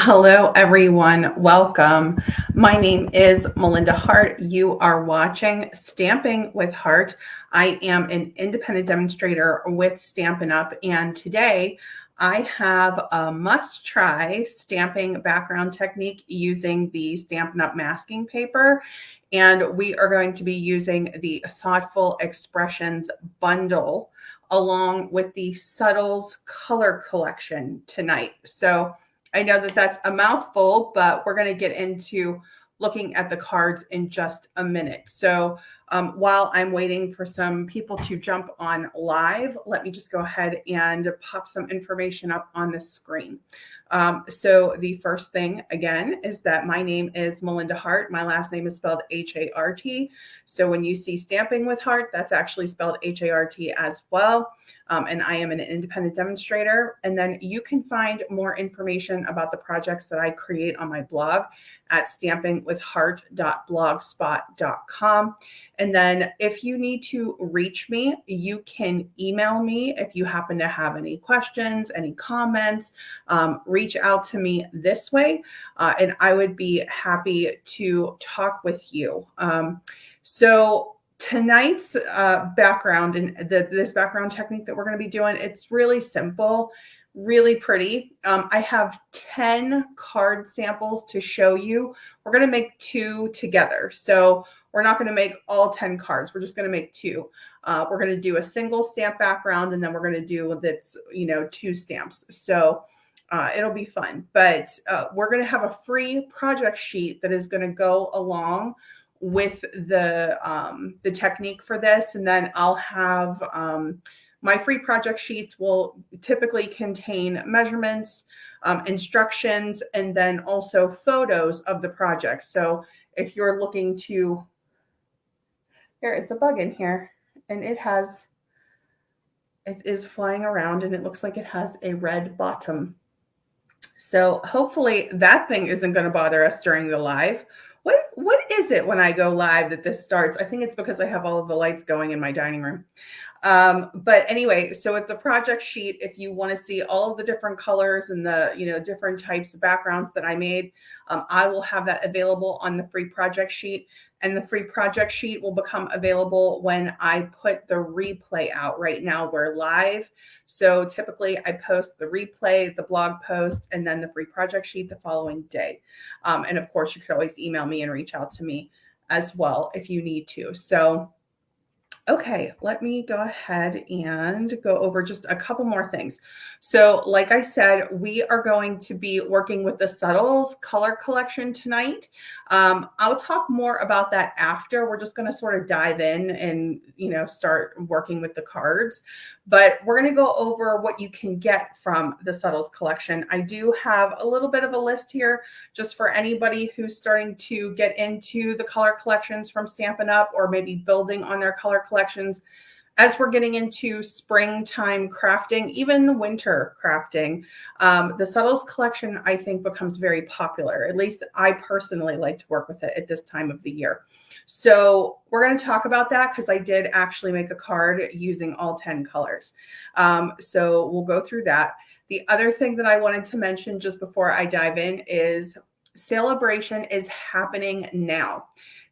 Hello, everyone. Welcome. My name is Melinda Hart. You are watching Stamping with Hart. I am an independent demonstrator with Stampin Up, and today I have a must-try stamping background technique using the Stampin Up masking paper, and we are going to be using the Thoughtful Expressions bundle along with the Subtles color collection tonight. So I know that that's a mouthful, but we're going to get into looking at the cards in just a minute. So while I'm waiting for some people to jump on live, let me just go ahead and pop some information up on the screen. So the first thing, again, is that my name is Melinda Hart. My last name is spelled H-A-R-T. So when you see Stamping with Hart, that's actually spelled H-A-R-T as well. And I am an independent demonstrator. And then you can find more information about the projects that I create on my blog at stampingwithhart.blogspot.com. And then if you need to reach me, you can email me if you happen to have any questions, any comments. Reach out to me this way, and I would be happy to talk with you. So tonight's background and this background technique that we're going to be doing, it's really simple, really pretty. I have 10 card samples to show you. We're going to make 2 together. So we're not going to make all 10 cards. We're just going to make 2. We're going to do a single stamp background, and then we're going to do that's, 2 stamps. So it'll be fun. But we're going to have a free project sheet that is going to go along with the technique for this, and then I'll have my free project sheets will typically contain measurements, instructions, and then also photos of the project. So if you're looking to, there is a bug in here, and it is flying around, and it looks like it has a red bottom. So hopefully that thing isn't going to bother us during the live. What is it when I go live that this starts? I think it's because I have all of the lights going in my dining room. But anyway, so with the project sheet, if you want to see all of the different colors and the, different types of backgrounds that I made, I will have that available on the free project sheet. And the free project sheet will become available when I put the replay out. Right now we're live. So typically I post the replay, the blog post, and then the free project sheet the following day. And of course, you could always email me and reach out to me as well if you need to. So okay, let me go ahead and go over just a couple more things. So like I said, we are going to be working with the Subtles color collection tonight. I'll talk more about that after. We're just going to sort of dive in and, start working with the cards. But we're going to go over what you can get from the Subtles collection. I do have a little bit of a list here just for anybody who's starting to get into the color collections from Stampin' Up! Or maybe building on their color collections. As we're getting into springtime crafting, even winter crafting, the Subtles collection, I think, becomes very popular. At least I personally like to work with it at this time of the year. So we're going to talk about that because I did actually make a card using all 10 colors. So we'll go through that. The other thing that I wanted to mention just before I dive in is Celebration is happening now.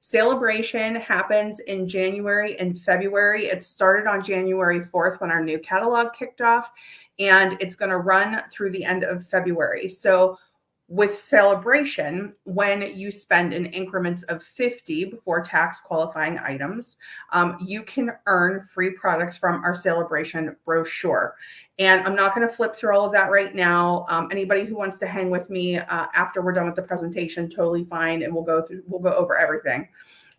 Celebration happens in January and February. It started on January 4th when our new catalog kicked off, and it's going to run through the end of February. So with Celebration, when you spend in increments of 50 before tax qualifying items, you can earn free products from our Celebration brochure. And I'm not going to flip through all of that right now. Anybody who wants to hang with me after we're done with the presentation, totally fine. And we'll go over everything.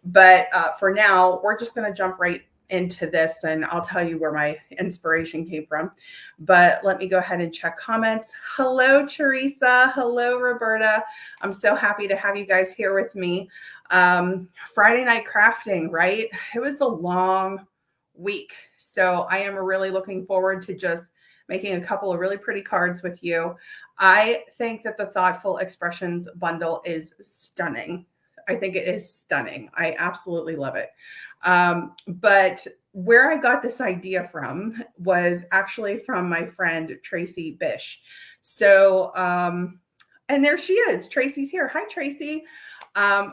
But for now, we're just going to jump right into this, and I'll tell you where my inspiration came from. But let me go ahead and check comments. Hello, Teresa. Hello, Roberta. I'm so happy to have you guys here with me. Friday night crafting, right? It was a long week. So I am really looking forward to just making a couple of really pretty cards with you. I think that the Thoughtful Expressions bundle is stunning. I think it is stunning. I absolutely love it. But where I got this idea from was actually from my friend Tracy Bish. So And there she is. Tracy's here. Hi, Tracy.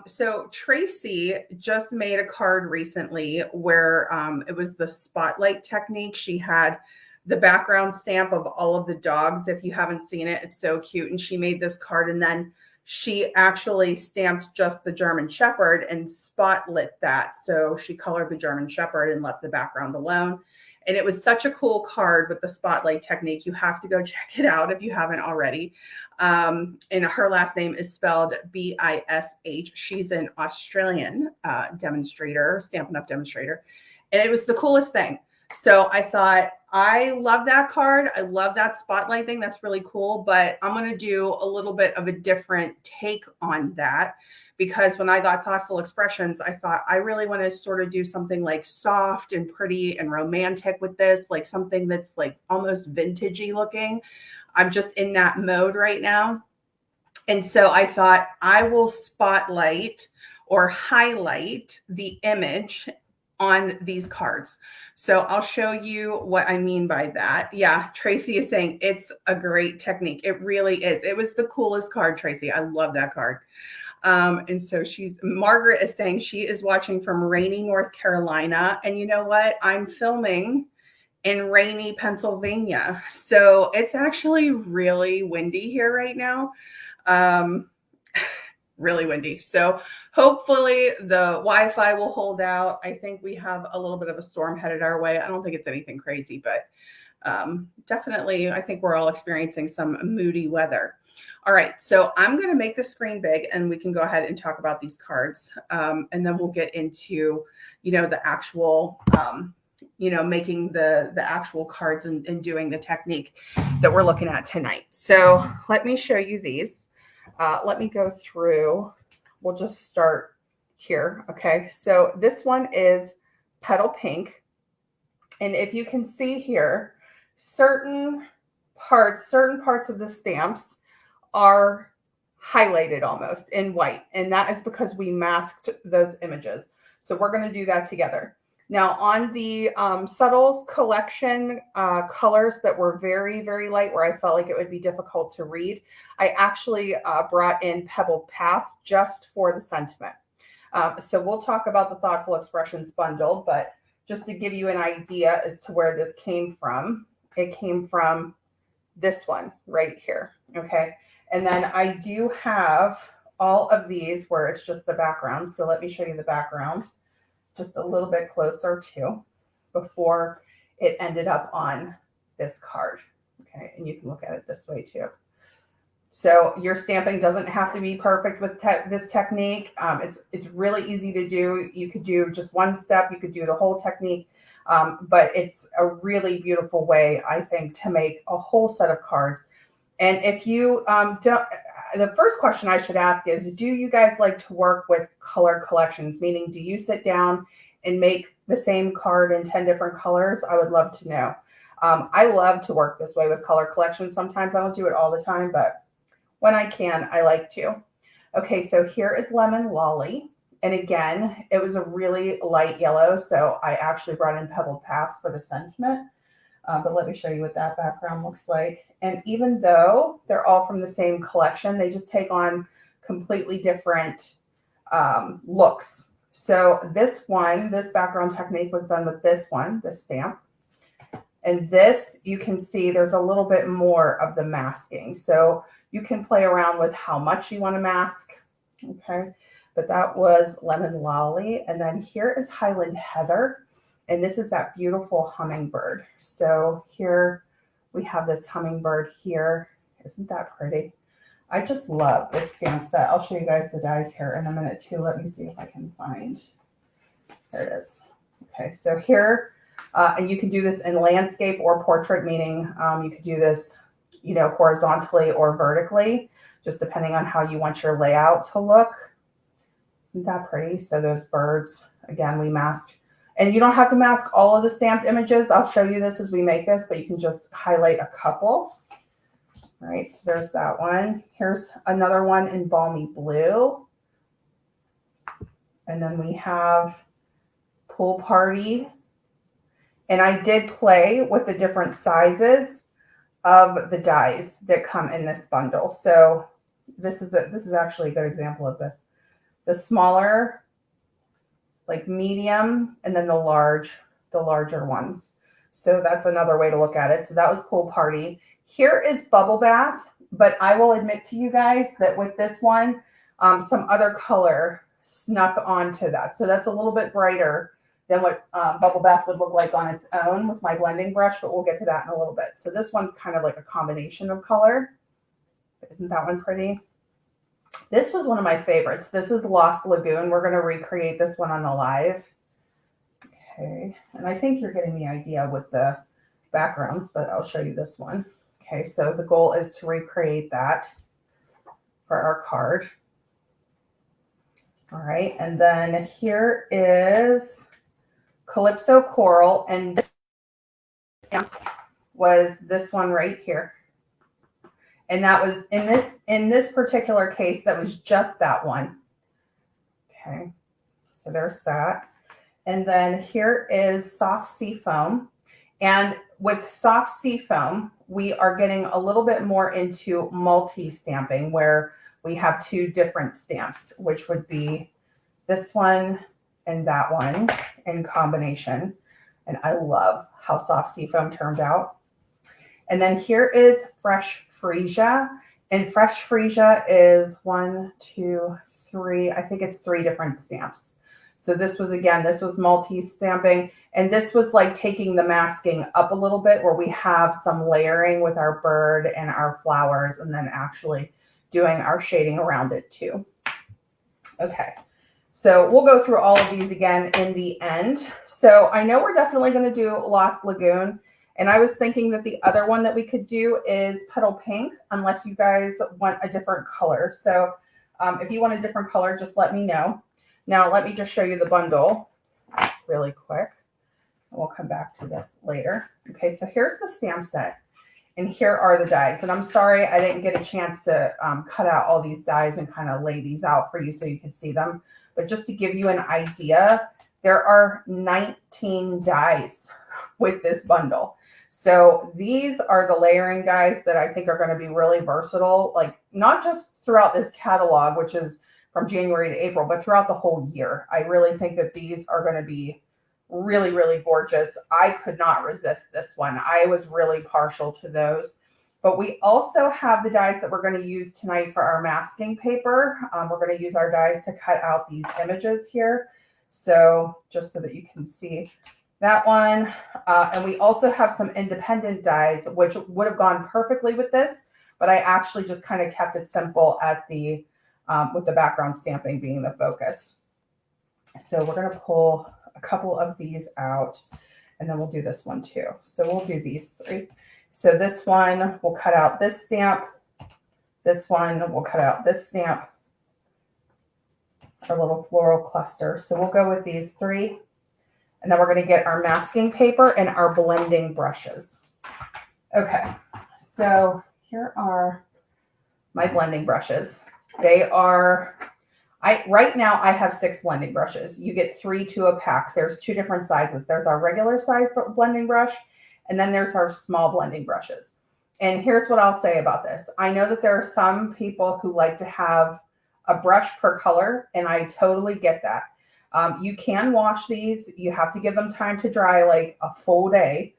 So Tracy just made a card recently where it was the spotlight technique. She had the background stamp of all of the dogs. If you haven't seen it, it's so cute. And she made this card, and then she actually stamped just the German Shepherd and spotlit that. So she colored the German Shepherd and left the background alone. And it was such a cool card with the spotlight technique. You have to go check it out if you haven't already. And her last name is spelled Bish. She's an Australian demonstrator, Stampin' Up demonstrator. And it was the coolest thing. So I thought, I love that card. I love that spotlight thing. That's really cool. But I'm going to do a little bit of a different take on that, because when I got Thoughtful Expressions, I thought I really want to sort of do something like soft and pretty and romantic with this, like something that's like almost vintagey looking. I'm just in that mode right now. And so I thought I will spotlight or highlight the image on these cards. So I'll show you what I mean by that. Yeah, Tracy is saying it's a great technique. It really is. It was the coolest card, Tracy. I love that card. And so Margaret is saying she is watching from rainy North Carolina. And you know what? I'm filming in rainy Pennsylvania. So it's actually really windy here right now. Really windy. So hopefully the Wi-Fi will hold out. I think we have a little bit of a storm headed our way. I don't think it's anything crazy, but definitely I think we're all experiencing some moody weather. All right, so I'm going to make the screen big and we can go ahead and talk about these cards. And then we'll get into, the actual, making the actual cards and doing the technique that we're looking at tonight. So let me show you these. Let me go through. We'll just start here. Okay, so this one is Petal Pink. And if you can see here, certain parts of the stamps are highlighted almost in white. And that is because we masked those images. So we're going to do that together. Now on the Subtles collection colors that were very, very light, where I felt like it would be difficult to read, I actually brought in Pebble Path just for the sentiment. So we'll talk about the Thoughtful Expressions bundle, but just to give you an idea as to where this came from, it came from this one right here, okay? And then I do have all of these where it's just the background. So let me show you the background just a little bit closer too before it ended up on this card. Okay, and you can look at it this way too. So your stamping doesn't have to be perfect with this technique. It's really easy to do. You could do just one step. You could do the whole technique. But it's a really beautiful way, I think, to make a whole set of cards. And if you don't, the first question I should ask is, do you guys like to work with color collections? Meaning, do you sit down and make the same card in 10 different colors? I would love to know. I love to work this way with color collections. Sometimes I don't do it all the time, but when I can, I like to. Okay, so here is Lemon Lolly. And again, it was a really light yellow, so I actually brought in Pebbled Path for the sentiment. But let me show you what that background looks like. And even though they're all from the same collection, they just take on completely different looks. So this background technique was done with this stamp. And this, you can see there's a little bit more of the masking. So you can play around with how much you want to mask, okay? But that was Lemon Lolly. And then here is Highland Heather. And this is that beautiful hummingbird. So here we have this hummingbird here. Isn't that pretty? I just love this stamp set. I'll show you guys the dies here in a minute too. Let me see if I can find. There it is. Okay, so here, and you can do this in landscape or portrait, meaning you could do this, horizontally or vertically, just depending on how you want your layout to look. Isn't that pretty? So those birds, again, we masked. And you don't have to mask all of the stamped images. I'll show you this as we make this, but you can just highlight a couple. All right, so there's that one. Here's another one in Balmy Blue. And then we have Pool Party. And I did play with the different sizes of the dies that come in this bundle. So this is actually a good example of this. The smaller, like medium, and then the larger ones. So that's another way to look at it. So that was pool party. Here is bubble bath, but I will admit to you guys that with this one, some other color snuck onto that. So that's a little bit brighter than what bubble bath would look like on its own with my blending brush, but we'll get to that in a little bit. So this one's kind of like a combination of color. Isn't that one pretty? This was one of my favorites. This is Lost Lagoon. We're going to recreate this one on the live. Okay, and I think you're getting the idea with the backgrounds, but I'll show you this one. Okay, so the goal is to recreate that for our card. All right, and then here is Calypso Coral, and this stamp was this one right here. And that was in this particular case, that was just that one. Okay, so there's that. And then here is Soft Sea Foam. And with Soft Sea Foam, we are getting a little bit more into multi-stamping where we have two different stamps, which would be this one and that one in combination. And I love how Soft Sea Foam turned out. And then here is Fresh Freesia. And Fresh Freesia is 1, 2, 3. I think it's 3 different stamps. So this was, again, this was multi-stamping. And this was like taking the masking up a little bit where we have some layering with our bird and our flowers and then actually doing our shading around it too. Okay, so we'll go through all of these again in the end. So I know we're definitely going to do Lost Lagoon. And I was thinking that the other one that we could do is Petal Pink, unless you guys want a different color. So if you want a different color, just let me know. Now, let me just show you the bundle really quick. We'll come back to this later. Okay, so here's the stamp set. And here are the dies. And I'm sorry I didn't get a chance to cut out all these dies and kind of lay these out for you so you can see them. But just to give you an idea, there are 19 dies with this bundle. So these are the layering dies that I think are going to be really versatile, like not just throughout this catalog, which is from January to April, but throughout the whole year. I really think that these are going to be really, really gorgeous. I could not resist this one. I was really partial to those. But we also have the dies that we're going to use tonight for our masking paper. We're going to use our dies to cut out these images here. So just so that you can see that one. And we also have some independent dies, which would have gone perfectly with this, but I actually just kind of kept it simple at the with the background stamping being the focus. So we're going to pull a couple of these out, and then we'll do this one too. So we'll do these 3. So this one, we'll cut out this stamp. This one, we'll cut out this stamp. Our little floral cluster. So we'll go with these 3. And then we're going to get our masking paper and our blending brushes. Okay, so here are my blending brushes. They are, right now I have 6 blending brushes. You get 3 to a pack. There's 2 different sizes. There's our regular size blending brush, and then there's our small blending brushes. And here's what I'll say about this. I know that there are some people who like to have a brush per color, and I totally get that. You can wash these. You have to give them time to dry, like a full day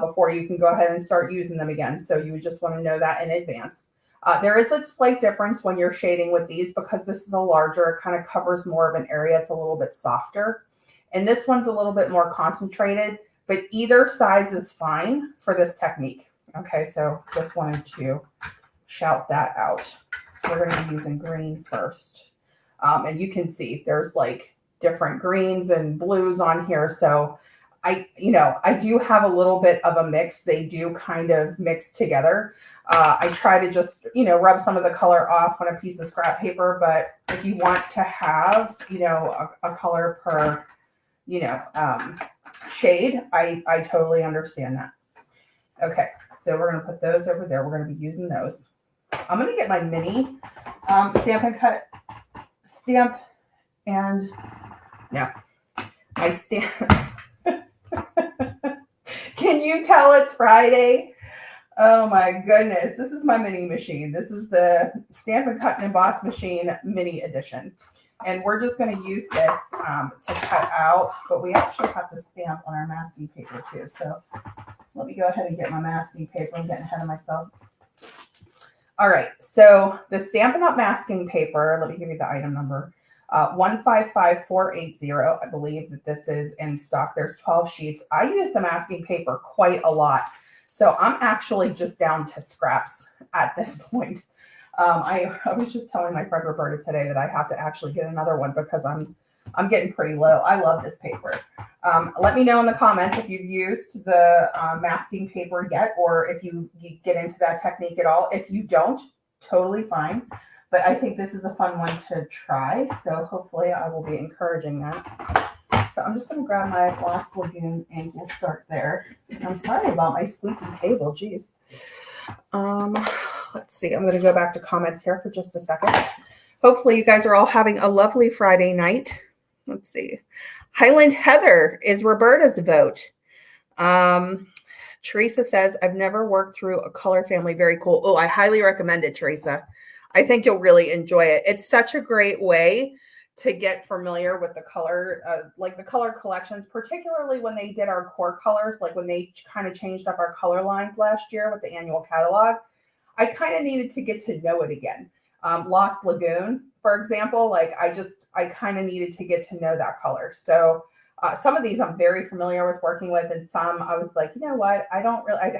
before you can go ahead and start using them again. So you would just want to know that in advance. There is a slight difference when you're shading with these because this is a larger, kind of covers more of an area. It's a little bit softer. And this one's a little bit more concentrated, but either size is fine for this technique. Okay, so just wanted to shout that out. We're going to be using green first. And you can see there's like different greens and blues on here. So I do have a little bit of a mix. They do kind of mix together. I try to just, rub some of the color off on a piece of scrap paper. But if you want to have, a color per, shade, I totally understand that. Okay, so we're going to put those over there. We're going to be using those. I'm going to get my mini Stampin' Cut stamp and my stamp. Can you tell it's Friday? Oh my goodness. This is my mini machine. This is the Stampin' Cut and Emboss Machine mini edition. And we're just going to use this to cut out, but we actually have to stamp on our masking paper too. So let me go ahead and get my masking paper. I'm getting ahead of myself. All right. So the Stampin' Up! Masking paper, let me give you the item number. 155480. I believe that this is in stock. There's 12 sheets. I use the masking paper quite a lot. So I'm actually just down to scraps at this point. I was just telling my friend Roberta today that I have to actually get another one because I'm getting pretty low. I love this paper. Let me know in the comments if you've used the masking paper yet, or if you get into that technique at all. If you don't, totally fine. But I think this is a fun one to try. So hopefully I will be encouraging that. So I'm just going to grab my Lost Lagoon and we'll start there. I'm sorry about my squeaky table. Geez. Let's see. I'm going to go back to comments here for just a second. Hopefully you guys are all having a lovely Friday night. Let's see. Highland Heather is Roberta's vote. Teresa says, I've never worked through a color family. Very cool. Oh, I highly recommend it, Teresa. I think you'll really enjoy it. It's such a great way to get familiar with the color, like the color collections, particularly when they did our core colors, like when they kind of changed up our color lines last year with the annual catalog. I kind of needed to get to know it again. Lost Lagoon, for example, like I kind of needed to get to know that color. So some of these I'm very familiar with working with, and some I was like, you know what, I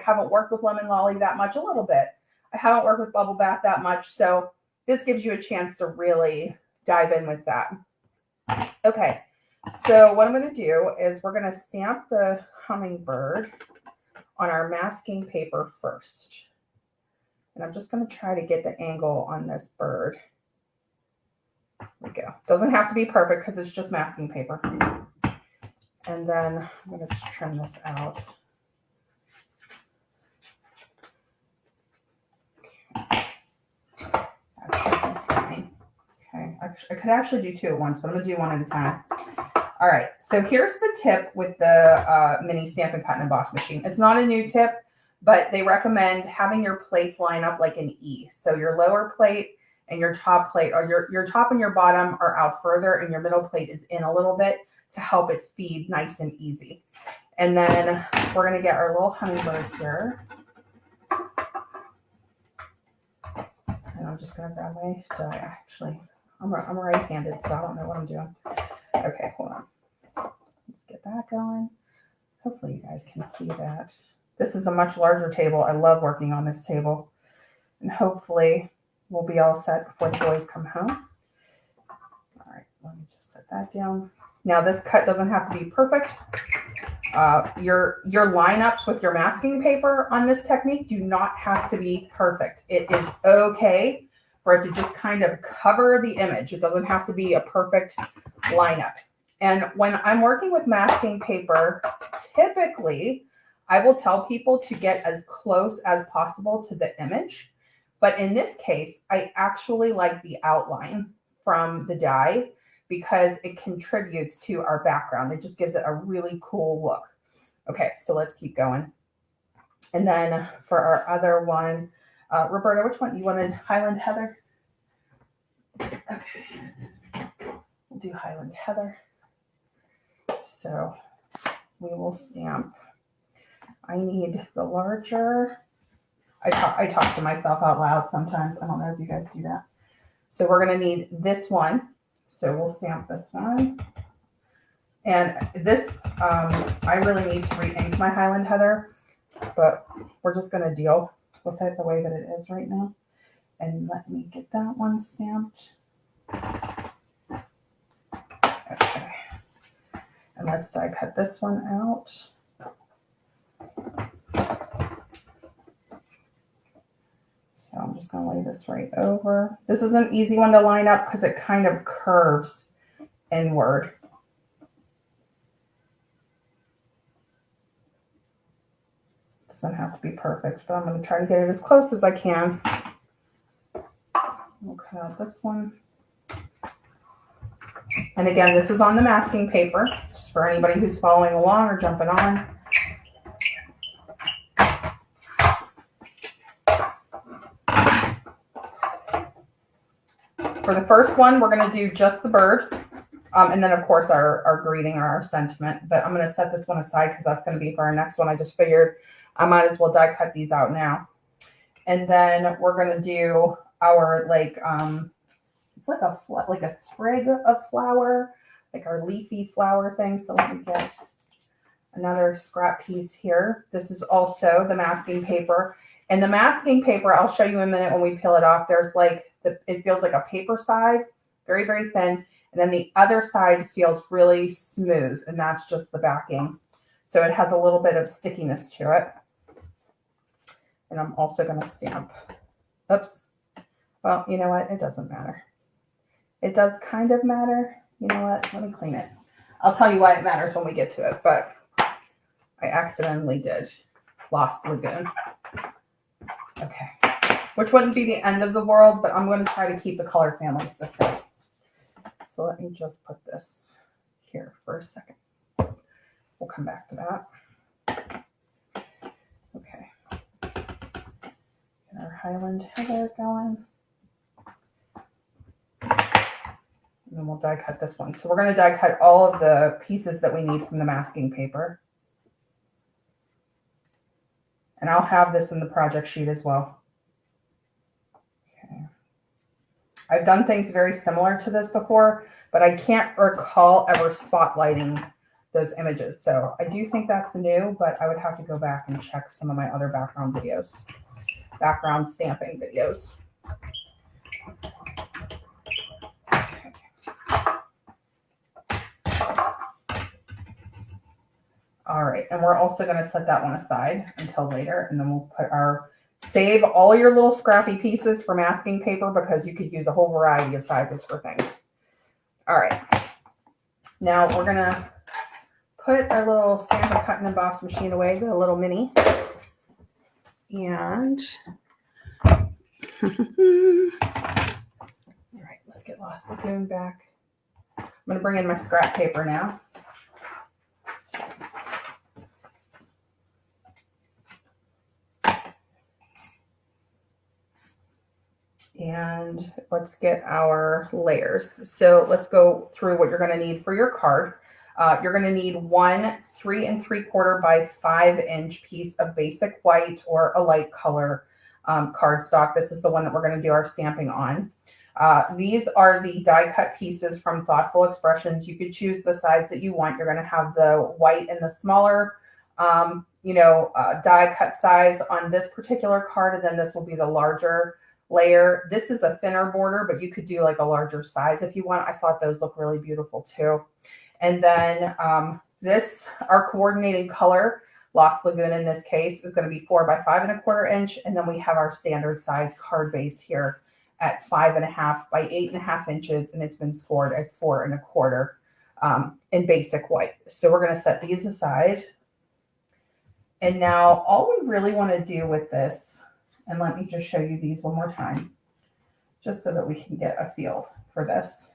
haven't worked with Lemon Lolly that much, a little bit. I haven't worked with Bubble Bath that much. So this gives you a chance to really dive in with that. Okay, so what I'm going to do is we're going to stamp the hummingbird on our masking paper first. And I'm just going to try to get the angle on this bird. There we go. Doesn't have to be perfect because it's just masking paper. And then I'm going to just trim this out. Okay. That should be fine. Okay. I could actually do two at once, but I'm going to do one at a time. All right. So here's the tip with the mini Stampin' Cut and Emboss machine. It's not a new tip, but they recommend having your plates line up like an E. So your lower plate and your top plate, or your top and your bottom are out further, and your middle plate is in a little bit to help it feed nice and easy. And then we're going to get our little hummingbird here. And I'm just going to grab my die. Actually, I'm right-handed, so I don't know what I'm doing. Okay, hold on. Let's get that going. Hopefully you guys can see that. This is a much larger table. I love working on this table. And hopefully we'll be all set before the boys come home. All right, let me just set that down. Now this cut doesn't have to be perfect. Your lineups with your masking paper on this technique do not have to be perfect. It is okay for it to just kind of cover the image. It doesn't have to be a perfect lineup. And when I'm working with masking paper, typically I will tell people to get as close as possible to the image. But in this case, I actually like the outline from the die because it contributes to our background. It just gives it a really cool look. Okay, so let's keep going. And then for our other one, Roberta, which one? You wanted Highland Heather? Okay, we'll do Highland Heather. So we will stamp. I need the larger. I talk to myself out loud sometimes. I don't know if you guys do that. So we're going to need this one. So we'll stamp this one. And this, I really need to re-ink my Highland Heather, but we're just going to deal with it the way that it is right now. And let me get that one stamped. Okay. And let's die cut this one out. So I'm just going to lay this right over. This is an easy one to line up because it kind of curves inward. Doesn't have to be perfect, but I'm going to try to get it as close as I can. We'll cut out this one. And again, this is on the masking paper, just for anybody who's following along or jumping on. For the first one, we're going to do just the bird. And then, of course, our greeting or our sentiment. But I'm going to set this one aside because that's going to be for our next one. I just figured I might as well die cut these out now. And then we're going to do our, like, it's like a sprig of flower, like our leafy flower thing. So let me get another scrap piece here. This is also the masking paper. And the masking paper, I'll show you in a minute when we peel it off. There's like, it feels like a paper side, very, very thin. And then the other side feels really smooth, and that's just the backing. So it has a little bit of stickiness to it. And I'm also going to stamp. Oops. Well, you know what? It doesn't matter. It does kind of matter. You know what? Let me clean it. I'll tell you why it matters when we get to it, but I accidentally did Lost Lagoon. Okay. Which wouldn't be the end of the world, but I'm going to try to keep the color families the same. So let me just put this here for a second. We'll come back to that. Okay. Get our Highland Heather going. And then we'll die cut this one. So we're going to die cut all of the pieces that we need from the masking paper. And I'll have this in the project sheet as well. Okay. I've done things very similar to this before, but I can't recall ever spotlighting those images. So I do think that's new, but I would have to go back and check some of my other background videos, background stamping videos. Okay. All right, and we're also going to set that one aside until later, and then we'll put our, save all your little scrappy pieces for masking paper because you could use a whole variety of sizes for things. All right, now we're going to put our little Stampin' Cut and Emboss machine away, the little mini, and all right, let's get Lost Lagoon back. I'm going to bring in my scrap paper now. And let's get our layers. So let's go through what you're going to need for your card. You're going to need one 3 3/4 by 5 inch piece of basic white or a light color cardstock. This is the one that we're going to do our stamping on. These are the die cut pieces from Thoughtful Expressions. You could choose the size that you want. You're going to have the white and the smaller, die cut size on this particular card, and then this will be the larger layer. This is a thinner border, but you could do like a larger size if you want. I thought those look really beautiful too. And then our coordinated color, Lost Lagoon in this case, is going to be 4 by 5 1/4 inch. And then we have our standard size card base here at 5 1/2 by 8 1/2 inches. And it's been scored at 4 1/4 in basic white. So we're going to set these aside. And now all we really want to do with this, and let me just show you these one more time, just so that we can get a feel for this.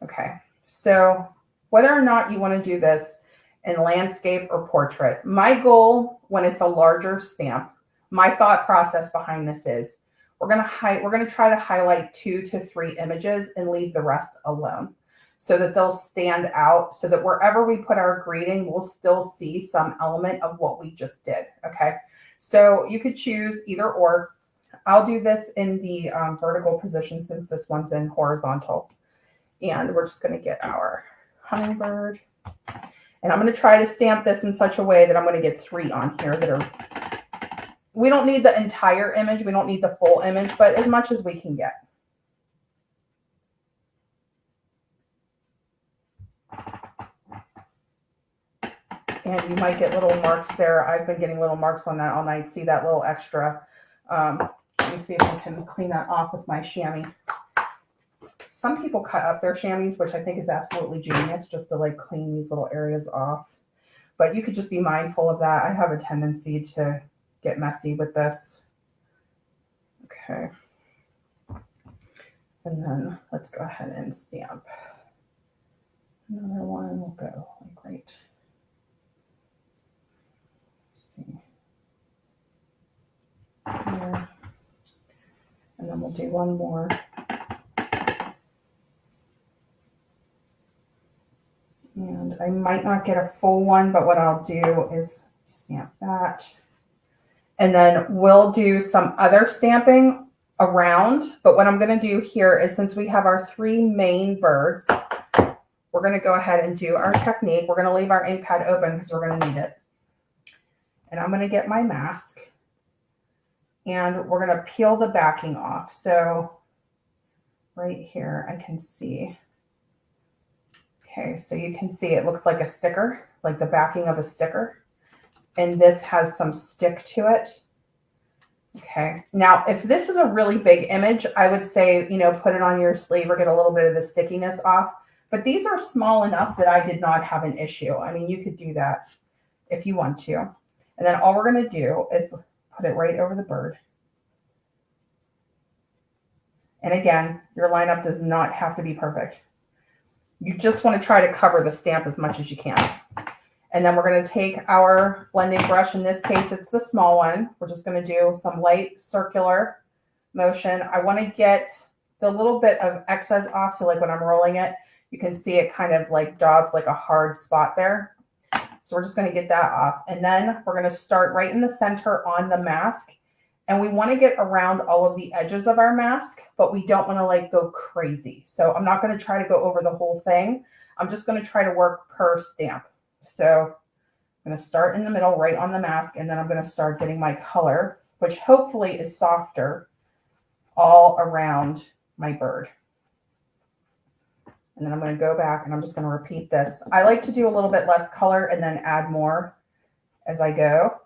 Okay, so whether or not you want to do this in landscape or portrait, my goal when it's a larger stamp, my thought process behind this is we're going to try to highlight 2 to 3 images and leave the rest alone so that they'll stand out, so that wherever we put our greeting, we'll still see some element of what we just did. Okay. So you could choose either or. I'll do this in the vertical position since this one's in horizontal. And we're just going to get our hummingbird. And I'm going to try to stamp this in such a way that I'm going to get 3 on here that are, we don't need the entire image. We don't need the full image, but as much as we can get. And you might get little marks there. I've been getting little marks on that all night. See that little extra. Let me see if I can clean that off with my chamois. Some people cut up their chamois, which I think is absolutely genius, just to like clean these little areas off. But you could just be mindful of that. I have a tendency to get messy with this. Okay. And then let's go ahead and stamp. Another one will go like right. Here. And then we'll do one more I might not get a full one, but what I'll do is stamp that. And then we'll do some other stamping around. But what I'm going to do here is, since we have our 3 main birds, we're going to go ahead and do our technique. We're going to leave our ink pad open because we're going to need it. And I'm going to get my mask. And we're going to peel the backing off. So right here, I can see. Okay, so you can see it looks like a sticker, like the backing of a sticker. And this has some stick to it. Okay, now if this was a really big image, I would say, you know, put it on your sleeve or get a little bit of the stickiness off. But these are small enough that I did not have an issue. I mean, you could do that if you want to. And then all we're going to do is put it right over the bird. And again, your lineup does not have to be perfect. You just want to try to cover the stamp as much as you can. And then we're going to take our blending brush. In this case, it's the small one. We're just going to do some light circular motion. I want to get the little bit of excess off. So like when I'm rolling it, you can see it kind of like daubs like a hard spot there. So we're just going to get that off. And then we're going to start right in the center on the mask. And we want to get around all of the edges of our mask, but we don't want to like go crazy. So I'm not going to try to go over the whole thing. I'm just going to try to work per stamp. So I'm going to start in the middle right on the mask, and then I'm going to start getting my color, which hopefully is softer, all around my bird. And then I'm going to go back and I'm just going to repeat this. I like to do a little bit less color and then add more as I go.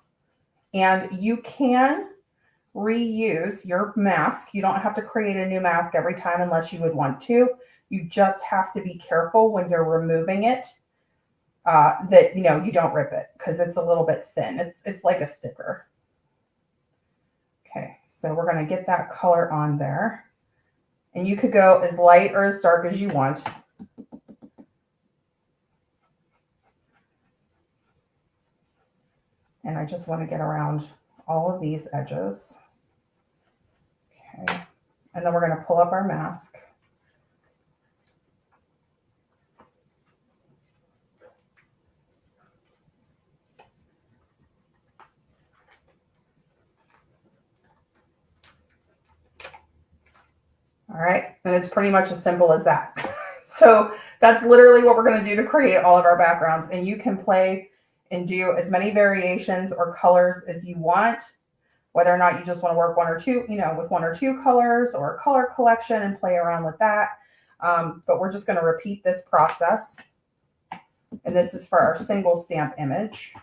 And you can reuse your mask. You don't have to create a new mask every time unless you would want to. You just have to be careful when you're removing it that, you know, you don't rip it because it's a little bit thin. It's like a sticker. Okay, so we're going to get that color on there. And you could go as light or as dark as you want. And I just want to get around all of these edges. Okay, and then we're going to pull up our mask. All right, and it's pretty much as simple as that. So that's literally what we're going to do to create all of our backgrounds. And you can play and do as many variations or colors as you want, whether or not you just want to work one or two, you know, with one or two colors or a color collection and play around with that. But we're just going to repeat this process. And this is for our single stamp image.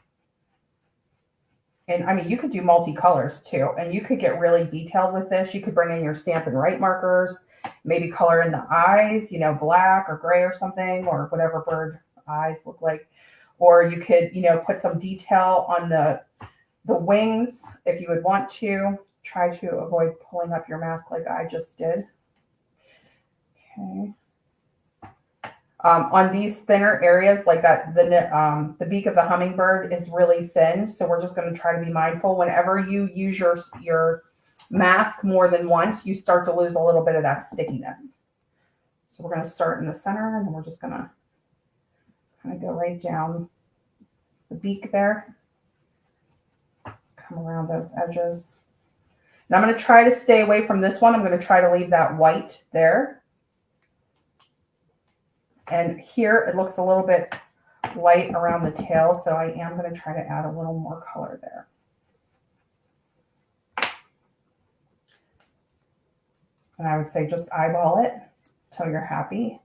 And I mean, you could do multicolors too, and you could get really detailed with this. You could bring in your Stampin' Write markers, maybe color in the eyes, you know, black or gray or something, or whatever bird eyes look like. Or you could, you know, put some detail on the wings if you would want to. Try to avoid pulling up your mask like I just did. Okay. On these thinner areas like that, the beak of the hummingbird is really thin. So we're just going to try to be mindful. Whenever you use your mask more than once, you start to lose a little bit of that stickiness. So we're going to start in the center, and then we're just going to kind of go right down the beak there. Come around those edges. And I'm going to try to stay away from this one. I'm going to try to leave that white there. And here it looks a little bit light around the tail, so I am going to try to add a little more color there. And I would say just eyeball it until you're happy.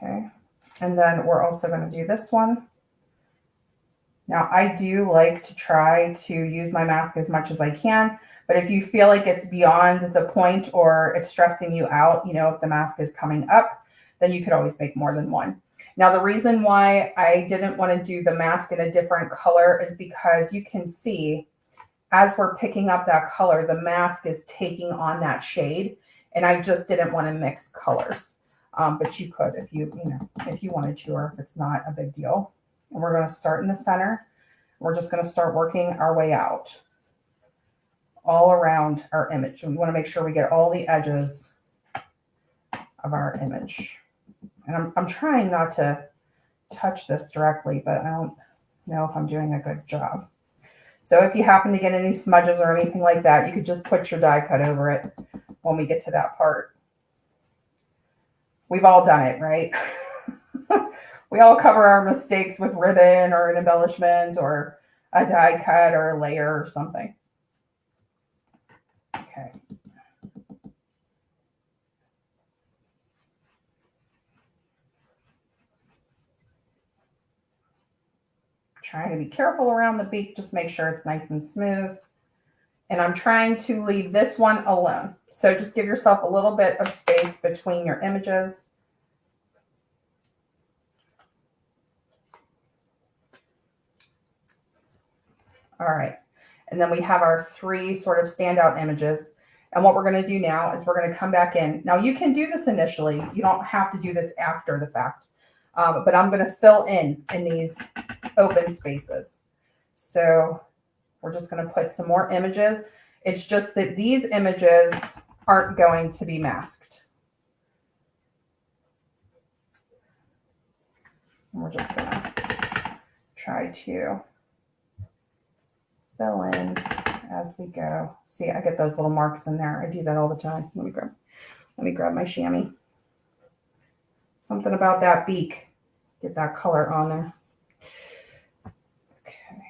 Okay, and then we're also going to do this one. Now, I do like to try to use my mask as much as I can, but if you feel like it's beyond the point or it's stressing you out, you know, if the mask is coming up, then you could always make more than one. Now, the reason why I didn't want to do the mask in a different color is because you can see as we're picking up that color, the mask is taking on that shade, and I just didn't want to mix colors. But you could if you wanted to, or if it's not a big deal. And we're going to start in the center. We're just going to start working our way out all around our image. And we want to make sure we get all the edges of our image. And I'm trying not to touch this directly, but I don't know if I'm doing a good job. So if you happen to get any smudges or anything like that, you could just put your die cut over it when we get to that part. We've all done it, right? We all cover our mistakes with ribbon or an embellishment or a die cut or a layer or something. Okay. Trying to be careful around the beak, just make sure it's nice and smooth. And I'm trying to leave this one alone. So just give yourself a little bit of space between your images. All right. And then we have our 3 sort of standout images. And what we're going to do now is we're going to come back in. Now you can do this initially. You don't have to do this after the fact. But I'm going to fill in these open spaces. So we're just going to put some more images. It's just that these images aren't going to be masked. And we're just going to try to fill in as we go. See, I get those little marks in there. I do that all the time. Let me grab my chamois. Something about that beak. Get that color on there. Okay.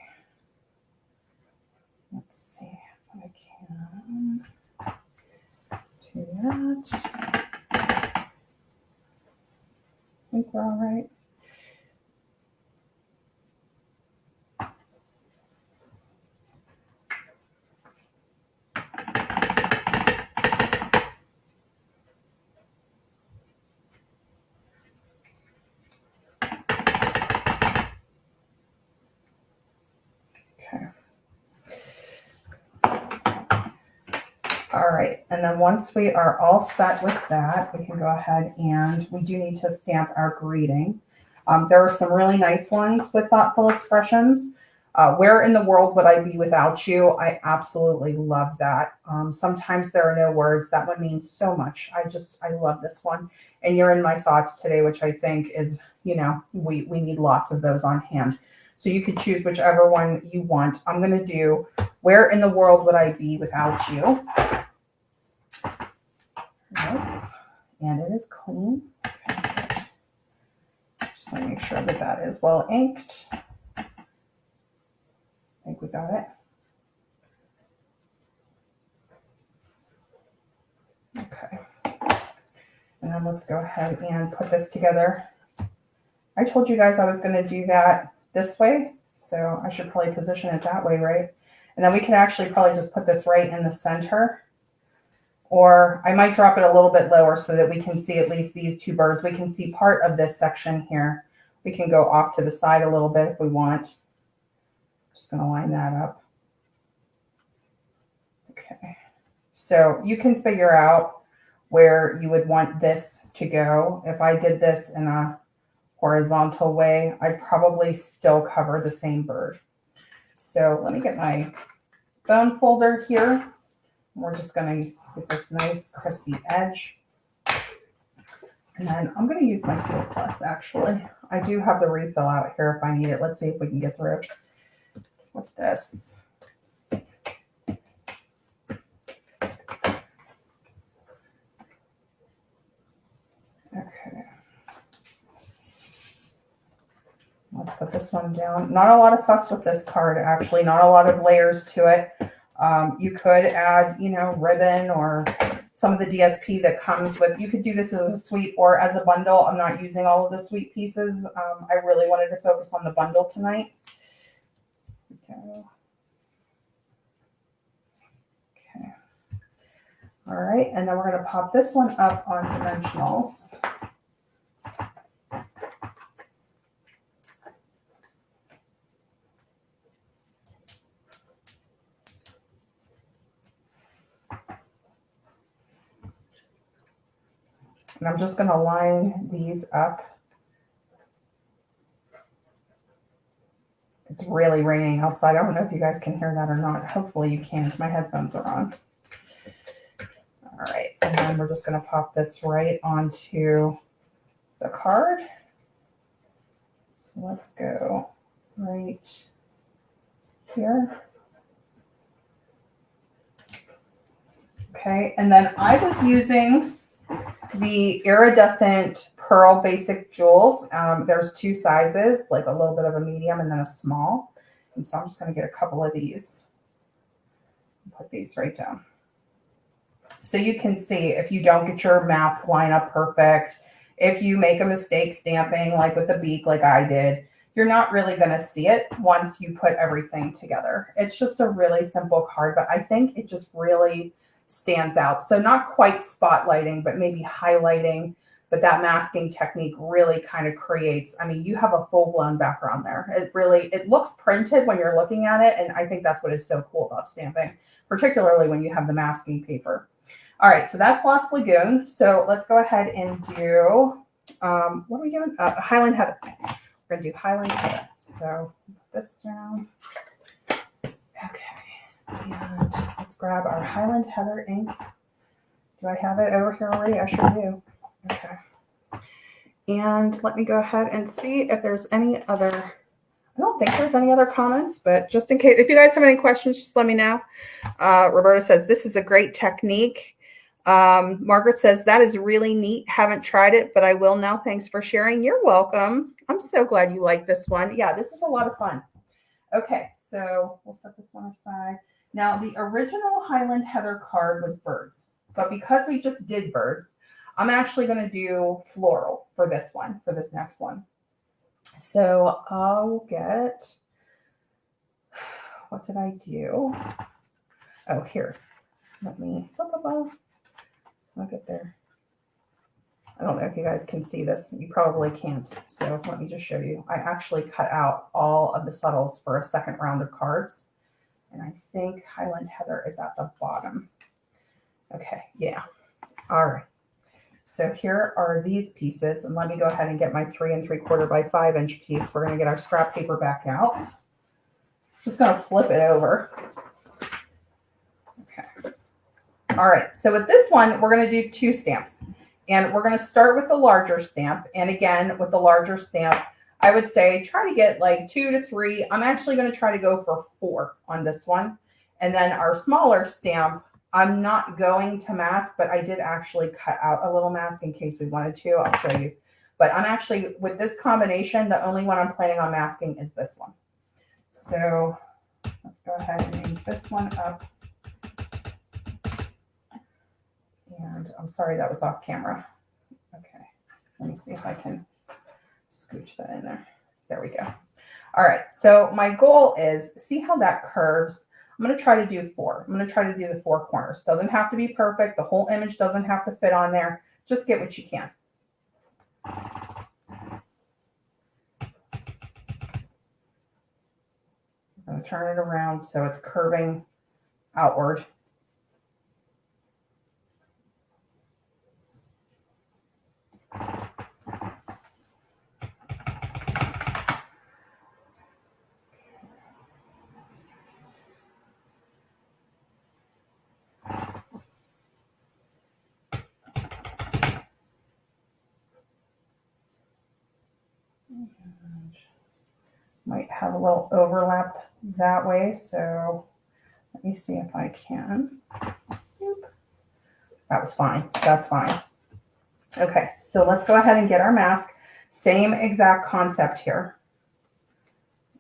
Let's see if I can do that. I think we're all right. All right, and then once we are all set with that, we can go ahead and we do need to stamp our greeting. There are some really nice ones with thoughtful expressions. Where in the world would I be without you? I absolutely love that. Sometimes there are no words. That one means so much. I love this one. And you're in my thoughts today, which I think is, you know, we need lots of those on hand. So you could choose whichever one you want. I'm going to do where in the world would I be without you? Right. And it is clean. Okay. Just want to make sure that that is well inked. I think we got it. Okay. And then let's go ahead and put this together. I told you guys I was going to do that this way, so I should probably position it that way, right? And then we can actually probably just put this right in the center. Or I might drop it a little bit lower so that we can see at least these 2 birds. We can see part of this section here. We can go off to the side a little bit if we want. Just going to line that up. Okay. So you can figure out where you would want this to go. If I did this in a horizontal way, I'd probably still cover the same bird. So let me get my bone folder here. We're just going to get this nice crispy edge. And then I'm going to use my Seal Plus, actually. I do have the refill out here if I need it. Let's see if we can get through with this. Okay. Let's put this one down. Not a lot of fuss with this card, actually. Not a lot of layers to it. You could add, you know, ribbon or some of the DSP that comes with. You could do this as a suite or as a bundle. I'm not using all of the suite pieces. I really wanted to focus on the bundle tonight. Okay. Okay. All right, and then we're going to pop this one up on dimensionals. And I'm just going to line these up. It's really raining outside. I don't know if you guys can hear that or not. Hopefully you can. My headphones are on. All right. And then we're just going to pop this right onto the card. So let's go right here. Okay, and then I was using the iridescent pearl basic jewels. There's two sizes, like a little bit of a medium and then a small. And so I'm just going to get a couple of these. Put these right down. So you can see if you don't get your mask line up perfect, if you make a mistake stamping, like with the beak, like I did, you're not really going to see it once you put everything together. It's just a really simple card, but I think it just really stands out. So not quite spotlighting, but maybe highlighting, but that masking technique really kind of creates, I mean, you have a full-blown background there. It looks printed when you're looking at it, and I think that's what is so cool about stamping, particularly when you have the masking paper. All right, so that's Lost Lagoon. So let's go ahead and do, what are we doing? Highland Heather. We're going to do Highland Heather. So put this down. Okay. And let's grab our Highland Heather ink. Do I have it over here already? I sure do. Okay. And let me go ahead and see if there's any other, I don't think there's any other comments, but just in case, if you guys have any questions, just let me know. Roberta says, this is a great technique. Margaret says, that is really neat. Haven't tried it, but I will now. Thanks for sharing. You're welcome. I'm so glad you like this one. Yeah, this is a lot of fun. Okay, so we'll set this one aside. Now, the original Highland Heather card was birds, but because we just did birds, I'm actually going to do floral for this one, for this next one. So I'll get, what did I do? Oh, here. Let me, I'll get there. I don't know if you guys can see this. You probably can't. So let me just show you. I actually cut out all of the subtles for a second round of cards. And I think Highland Heather is at the bottom. Okay, yeah. All right. So here are these pieces. And let me go ahead and get my 3 3/4 by 5 inch piece. We're going to get our scrap paper back out. Just going to flip it over. Okay. All right. So with this one, we're going to do 2 stamps. And we're going to start with the larger stamp. And again, with the larger stamp, I would say try to get like 2 to 3. I'm actually going to try to go for 4 on this one. And then our smaller stamp, I'm not going to mask, but I did actually cut out a little mask in case we wanted to. I'll show you. But I'm actually, with this combination, the only one I'm planning on masking is this one. So let's go ahead and ink this one up. And I'm sorry that was off camera. Okay, let me see if I can scooch that in there. There we go. All right, so my goal is, see how that curves? I'm going to try to do 4. I'm going to try to do the 4 corners. Doesn't have to be perfect. The whole image doesn't have to fit on there. Just get what you can. I'm going to turn it around so it's curving outward. Might have a little overlap that way, so let me see if I can. That was fine. That's fine. Okay, so let's go ahead and get our mask. Same exact concept here.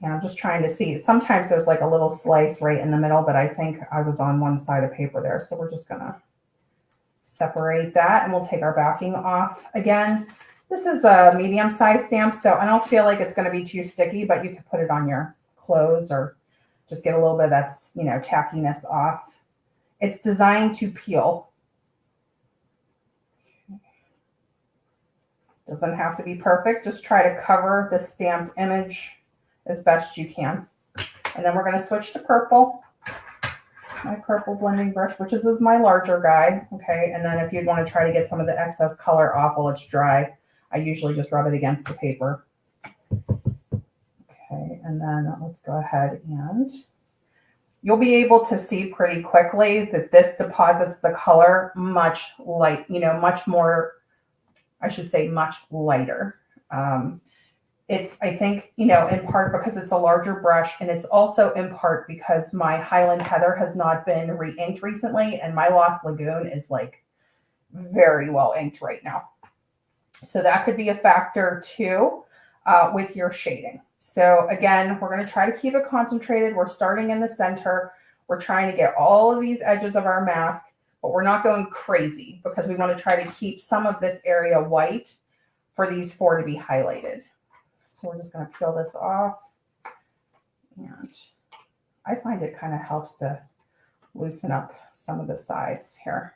And I'm just trying to see. Sometimes there's like a little slice right in the middle, but I think I was on one side of paper there. So we're just going to separate that, and we'll take our backing off. Again, this is a medium-sized stamp, so I don't feel like it's going to be too sticky, but you can put it on your clothes or just get a little bit of that, tackiness off. It's designed to peel. Doesn't have to be perfect. Just try to cover the stamped image as best you can. And then we're going to switch to purple. My purple blending brush, which is my larger guy. Okay, and then if you'd want to try to get some of the excess color off while it's dry, I usually just rub it against the paper. Okay, and then let's go ahead and you'll be able to see pretty quickly that this deposits the color much more, I should say much lighter. It's, I think, in part because it's a larger brush, and it's also in part because my Highland Heather has not been re-inked recently, and my Lost Lagoon is like very well inked right now. So that could be a factor too with your shading. So again, we're going to try to keep it concentrated. We're starting in the center. We're trying to get all of these edges of our mask, but we're not going crazy because we want to try to keep some of this area white for these 4 to be highlighted. So we're just going to peel this off. And I find it kind of helps to loosen up some of the sides here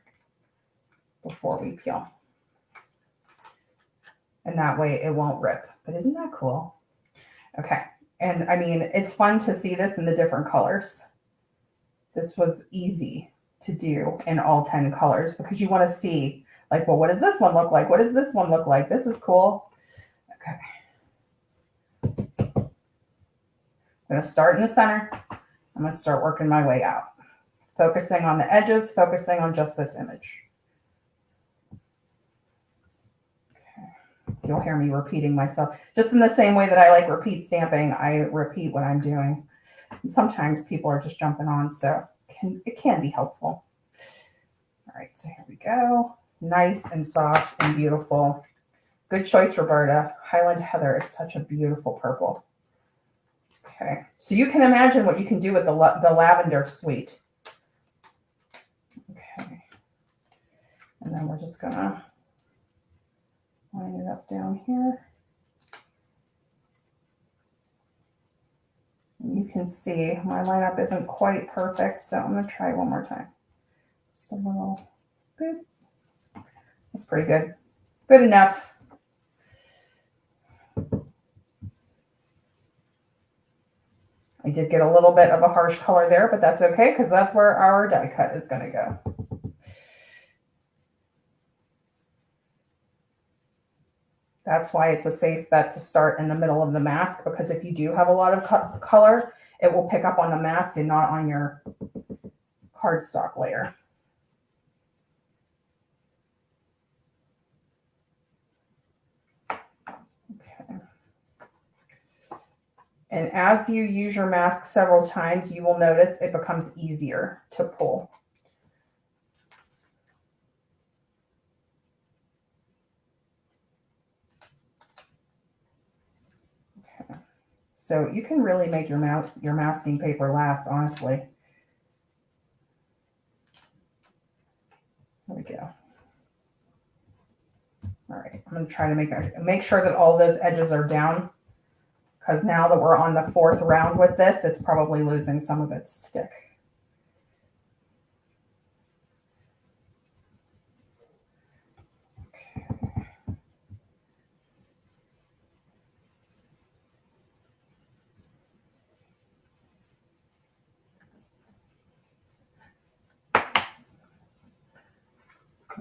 before we peel. And that way it won't rip. But isn't that cool? Okay. And I mean, it's fun to see this in the different colors. This was easy to do in all 10 colors because you want to see like, well, what does this one look like? What does this one look like? This is cool. Okay. I'm going to start in the center. I'm going to start working my way out, focusing on the edges, focusing on just this image. You'll hear me repeating myself. Just in the same way that I like repeat stamping, I repeat what I'm doing. And sometimes people are just jumping on, so it can be helpful. All right, so here we go. Nice and soft and beautiful. Good choice, Roberta. Highland Heather is such a beautiful purple. Okay, so you can imagine what you can do with the lavender suite. Okay, and then we're just gonna line it up down here. And you can see my lineup isn't quite perfect, so I'm going to try one more time. Just a little bit. That's pretty good. Good enough. I did get a little bit of a harsh color there, but that's okay because that's where our die cut is going to go. That's why it's a safe bet to start in the middle of the mask, because if you do have a lot of color, it will pick up on the mask and not on your cardstock layer. Okay. And as you use your mask several times, you will notice it becomes easier to pull. So you can really make your masking paper last, honestly. There we go. All right, I'm going to try to make sure that all those edges are down, because now that we're on the 4th round with this, it's probably losing some of its stick.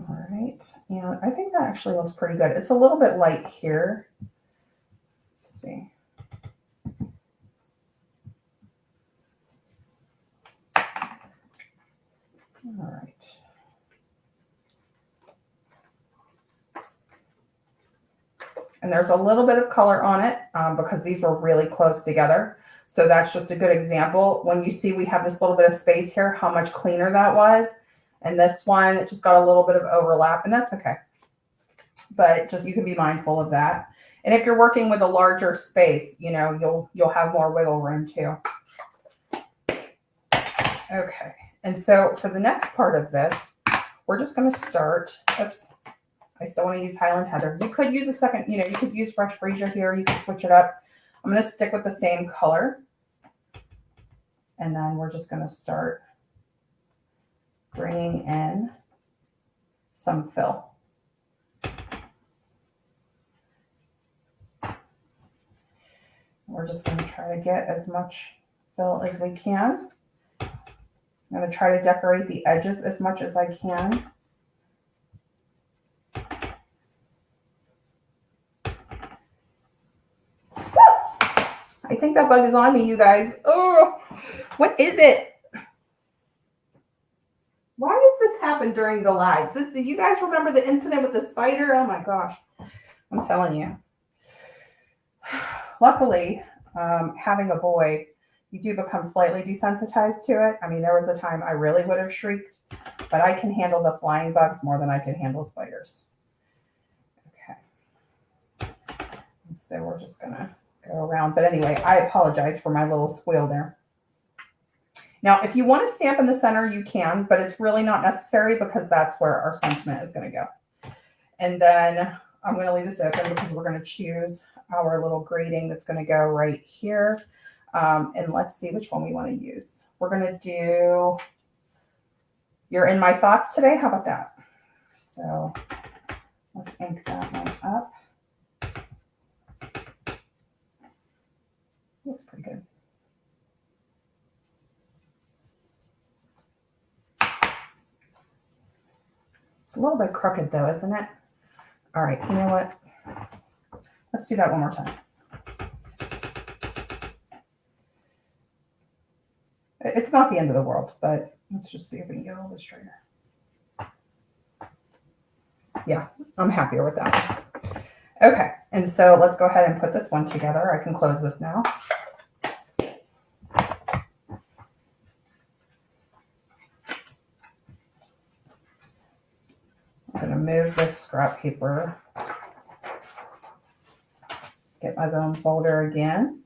All right, and I think that actually looks pretty good. It's a little bit light here. Let's see. All right. And there's a little bit of color on it because these were really close together. So that's just a good example. When you see we have this little bit of space here, how much cleaner that was. And this one, it just got a little bit of overlap, and that's okay. But just, you can be mindful of that. And if you're working with a larger space, you'll have more wiggle room too. Okay. And so for the next part of this, we're just going to start. Oops. I still want to use Highland Heather. You could use a second, you could use Fresh Freesia here. You can switch it up. I'm going to stick with the same color. And then we're just going to start bringing in some fill. We're just going to try to get as much fill as we can. I'm going to try to decorate the edges as much as I can. I think that bug is on me, you guys. Oh, what is it? Why does this happen during the lives? Do you guys remember the incident with the spider? Oh my gosh. I'm telling you. Luckily, having a boy, you do become slightly desensitized to it. I mean, there was a time I really would have shrieked, but I can handle the flying bugs more than I can handle spiders. Okay. And so we're just going to go around. But anyway, I apologize for my little squeal there. Now, if you want to stamp in the center, you can, but it's really not necessary because that's where our sentiment is going to go. And then I'm going to leave this open because we're going to choose our little grading that's going to go right here. And let's see which one we want to use. We're going to do You're in My Thoughts today. How about that? So let's ink that one up. Looks pretty good. It's a little bit crooked though, isn't it? All right, you know what? Let's do that one more time. It's not the end of the world, but let's just see if we can get a little bit straighter. Yeah, I'm happier with that one. Okay, and so let's go ahead and put this one together. I can close this now. I'm going to move this scrap paper. Get my bone folder again.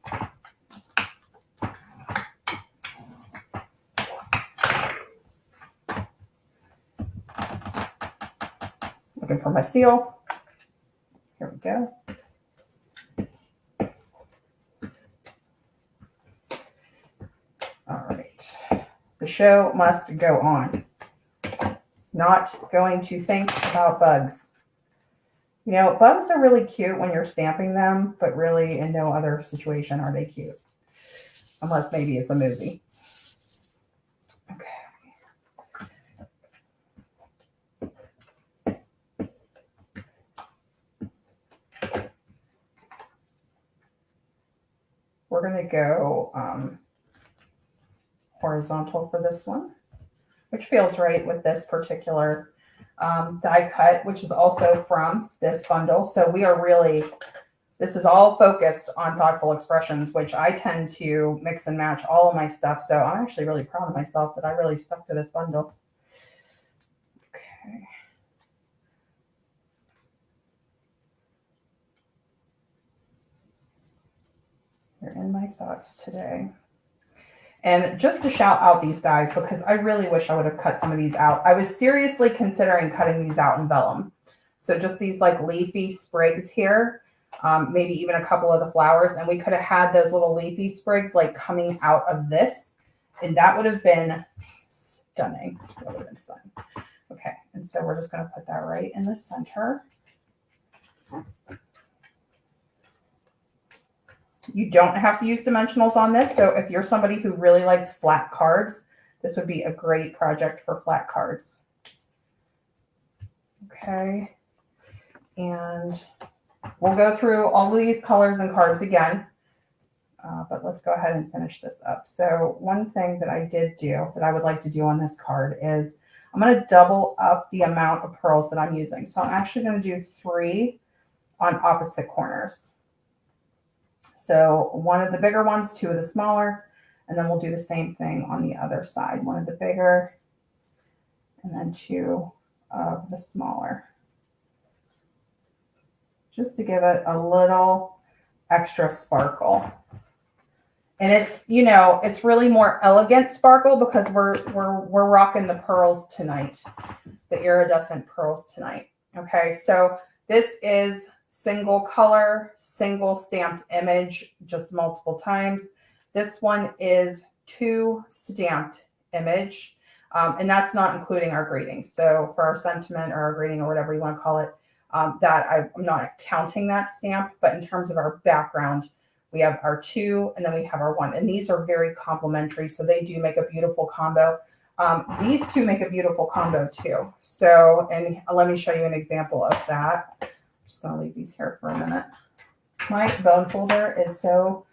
Looking for my seal. Here we go. All right. The show must go on. Not going to think about bugs. You know, bugs are really cute when you're stamping them, but really in no other situation are they cute. Unless maybe it's a movie. We're going to go horizontal for this one, which feels right with this particular die cut, which is also from this bundle. So we are really, this is all focused on thoughtful expressions, which I tend to mix and match all of my stuff. So I'm actually really proud of myself that I really stuck to this bundle. Okay. You're in my thoughts today. And just to shout out these dies, because I really wish I would have cut some of these out. I was seriously considering cutting these out in vellum. So just these like leafy sprigs here, maybe even a couple of the flowers. And we could have had those little leafy sprigs like coming out of this. And that would have been stunning. That would have been stunning. Okay, and so we're just going to put that right in the center. You don't have to use dimensionals on this. So if you're somebody who really likes flat cards, this would be a great project for flat cards. Okay. And we'll go through all of these colors and cards again. But let's go ahead and finish this up. So one thing that I did do that I would like to do on this card is I'm going to double up the amount of pearls that I'm using. So I'm actually going to do 3 on opposite corners. So one of the bigger ones, 2 of the smaller, and then we'll do the same thing on the other side. 1 of the bigger, and then 2 of the smaller. Just to give it a little extra sparkle. And it's, you know, it's really more elegant sparkle because we're rocking the pearls tonight, the iridescent pearls tonight. Okay, so this is single color, single stamped image, just multiple times. This one is 2 stamped image, and that's not including our grading. So for our sentiment or our grading or whatever you want to call it, that I'm not counting that stamp, but in terms of our background, we have our 2 and then we have our 1. And these are very complementary, so they do make a beautiful combo. These 2 make a beautiful combo too. So, and let me show you an example of that. Just going to leave these here for a minute. My bone folder is so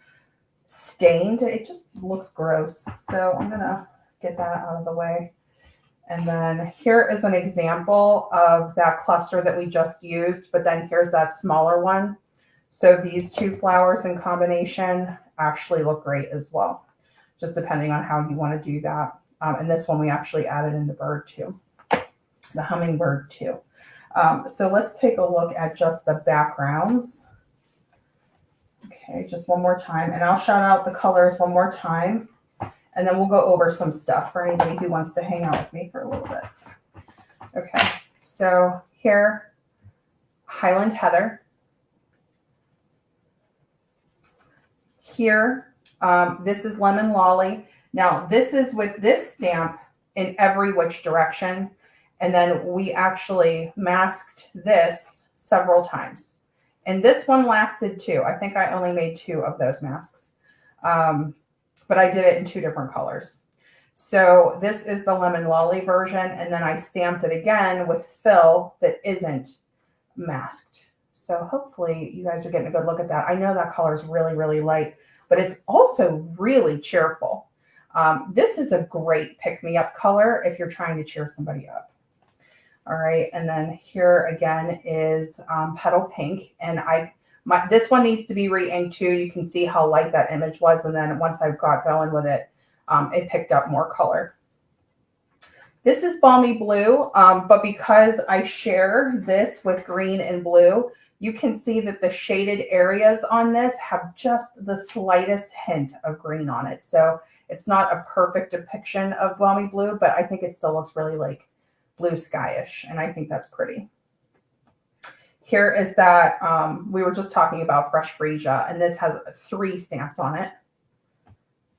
stained. It just looks gross. So I'm going to get that out of the way. And then here is an example of that cluster that we just used, but then here's that smaller one. So these two flowers in combination actually look great as well, just depending on how you want to do that. And this one we actually added in the bird too, the hummingbird too. So let's take a look at just the backgrounds. Okay, just one more time. And I'll shout out the colors one more time. And then we'll go over some stuff for anybody who wants to hang out with me for a little bit. Okay, so here, Highland Heather. Here, this is Lemon Lolly. Now, this is with this stamp in every which direction. And then we actually masked this several times. And this one lasted too. I think I only made 2 of those masks. But I did it in 2 different colors. So this is the Lemon Lolly version. And then I stamped it again with fill that isn't masked. So hopefully you guys are getting a good look at that. I know that color is really, really light, but it's also really cheerful. This is a great pick-me-up color if you're trying to cheer somebody up. All right, and then here again is Petal Pink. And this one needs to be re-inked too. You can see how light that image was. And then once I got going with it, it picked up more color. This is Balmy Blue, but because I share this with green and blue, you can see that the shaded areas on this have just the slightest hint of green on it. So it's not a perfect depiction of Balmy Blue, but I think it still looks really like blue skyish, and I think that's pretty. Here is that, we were just talking about Fresh Freesia, and this has 3 stamps on it.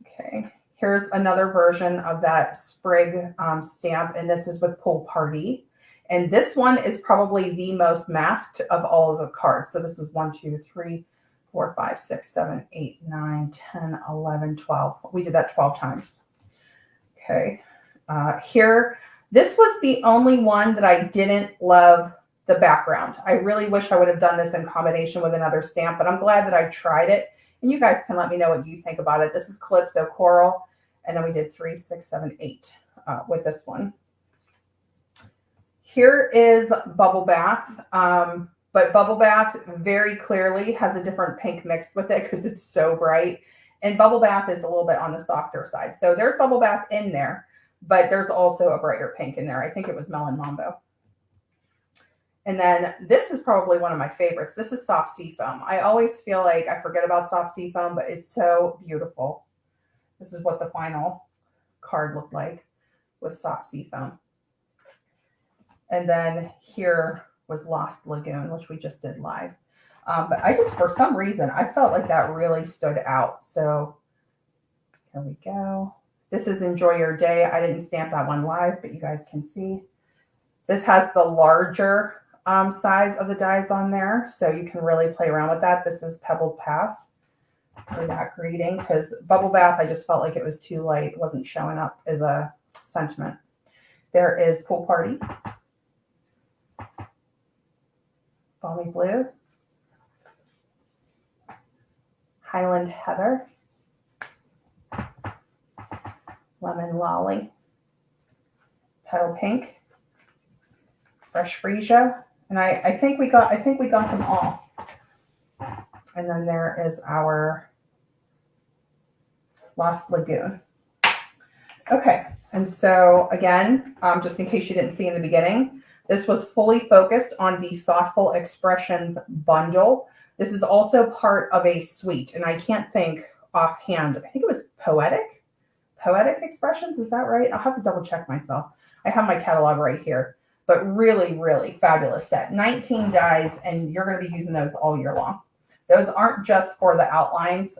Okay, here's another version of that sprig stamp, and this is with Pool Party. And this one is probably the most masked of all of the cards. So this was 1, 2, 3, 4, 5, 6, 7, 8, 9, 10, 11, 12. We did that 12 times. Okay, here, this was the only one that I didn't love the background. I really wish I would have done this in combination with another stamp, but I'm glad that I tried it. And you guys can let me know what you think about it. This is Calypso Coral. And then we did 3, 6, 7, 8 with this one. Here is Bubble Bath. But Bubble Bath very clearly has a different pink mixed with it because it's so bright. And Bubble Bath is a little bit on the softer side. So there's Bubble Bath in there, but there's also a brighter pink in there. I think it was Melon Mambo. And then this is probably one of my favorites. This is Soft Seafoam. I always feel like I forget about Soft Seafoam, but it's so beautiful. This is what the final card looked like with Soft Seafoam. And then here was Lost Lagoon, which we just did live. But I just, for some reason, I felt like that really stood out. So here we go. This is Enjoy Your Day. I didn't stamp that one live, but you guys can see. This has the larger size of the dies on there, so you can really play around with that. This is Pebbled Path for that greeting, because Bubble Bath, I just felt like it was too light. It wasn't showing up as a sentiment. There is Pool Party. Balmy Blue. Highland Heather. Lemon Lolly. Petal Pink. Fresh Freesia. And I think we got them all. And then there is our Lost Lagoon. Okay, and so again, just in case you didn't see in the beginning, this was fully focused on the Thoughtful Expressions bundle. This is also part of a suite, and I can't think offhand. I think it was Poetic Expressions. Is that right? I'll have to double check myself. I have my catalog right here. But really, really fabulous set. 19 dies, and you're going to be using those all year long. Those aren't just for the outlines,